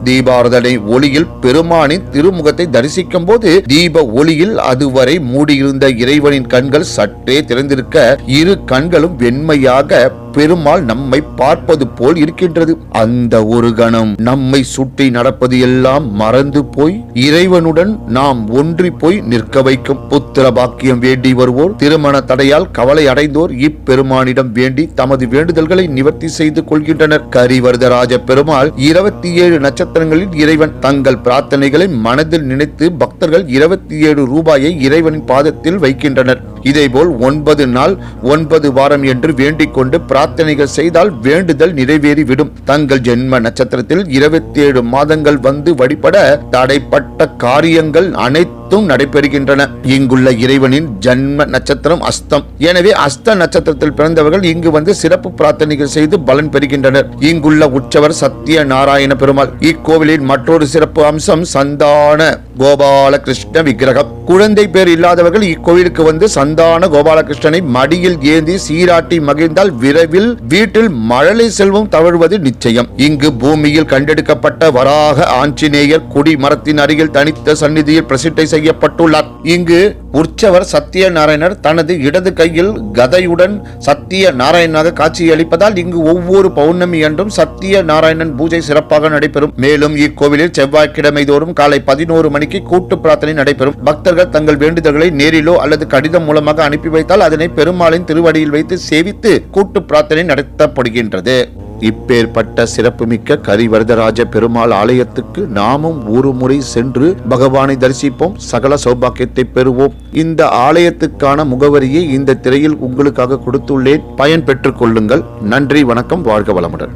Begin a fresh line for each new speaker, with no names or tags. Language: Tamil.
தீபாராதனை ஒளியில் பெருமானின் திருமுகத்தை தரிசிக்கும் போது தீப ஒளியில் அதுவரை மூடியிருந்த இறைவனின் கண்கள் சற்றே திறந்திருக்க இரு கண்களும் வெண்மையாக பெருமாள் நம்மை பார்ப்பது போல் இருக்கின்றது. அந்த ஒரு கணம் நம்மை சுற்றி நடப்பது எல்லாம் மறந்து போய் இறைவனுடன் நாம் ஒன்றி போய் நிற்க வைக்கும். புத்திர பாக்கியம் வேண்டி வருவோர், திருமண தடையால் கவலை அடைந்தோர் இப்பெருமானிடம் வேண்டி தமது வேண்டுதல்களை நிவர்த்தி செய்து கொள்கின்றனர். கரிவரதராஜ பெருமாள் 27 நட்சத்திரங்களில் இறைவன். தங்கள் பிரார்த்தனைகளை மனதில் நினைத்து பக்தர்கள் 27 ரூபாயை இறைவனின் பாதத்தில் வைக்கின்றனர். இதேபோல் 9 நாள் 9 வாரம் என்று வேண்டிக் கொண்டு பிரார்த்தனைகள் செய்தால் வேண்டுதல் நிறைவேறிவிடும். தங்கள் ஜென்ம நட்சத்திரத்தில் 27 மாதங்கள் வந்து வழிபட தடைப்பட்ட காரியங்கள் அனைத்தும் நடைபெறுகின்றன. இங்குள்ள இறைவனின் ஜென்ம நட்சத்திரம் அஸ்தம். எனவே அஸ்த நட்சத்திரத்தில் பிறந்தவர்கள் இங்கு வந்து சிறப்பு பிரார்த்தனைகள் செய்து பலன் பெறுகின்றனர். இங்குள்ள உற்சவர் சத்திய நாராயண பெருமாள். இக்கோவிலின் மற்றொரு சிறப்பு அம்சம் சந்தான கோபாலகிருஷ்ண விக்கிரகம். குழந்தை பேர் இல்லாதவர்கள் இக்கோவிலுக்கு வந்து சந்தான கோபாலகிருஷ்ணனை மடியில் ஏந்தி சீராட்டி மகிழ்ந்தால் விரைவில் வீட்டில் மழலை செல்வம் தவழ்வது நிச்சயம். இங்கு பூமியில் கண்டெடுக்கப்பட்ட வராக ஆஞ்சநேயர் குடி மரத்தின் அருகில் தனித்த சந்நிதியில் பிரசிட்டை செய்யப்பட்டுள்ளார். இங்கு உற்சவர் சத்திய நாராயணர் தனது இடது கையில் கதையுடன் சத்திய நாராயணனாக காட்சியளிப்பதால் இங்கு ஒவ்வொரு பௌர்ணமி அன்றும் சத்திய நாராயணன் பூஜை சிறப்பாக நடைபெறும். மேலும் இக்கோவிலில் செவ்வாய்க்கிழமை தோறும் காலை 11 மணிக்கு கூட்டு பிரார்த்தனை நடைபெறும். பக்தர்கள் தங்கள் வேண்டுதல்களை நேரிலோ அல்லது கடிதம் மூலமாக அனுப்பி வைத்தால் அதனை பெருமாளின் திருவடியில் வைத்து சேவித்து கூட்டு பிரார்த்தனை நடத்தப்படுகின்றது. இப்பேற்பட்ட சிறப்புமிக்க கரிவரதராஜ பெருமாள் ஆலயத்துக்கு நாமும் ஒரு முறை சென்று பகவானை தரிசிப்போம், சகல சௌபாக்கியத்தை பெறுவோம். இந்த ஆலயத்துக்கான முகவரியை இந்த திரையில் உங்களுக்காக கொடுத்துள்ளேன். பயன் பெற்றுக் கொள்ளுங்கள். நன்றி, வணக்கம், வாழ்க வளமுடன்.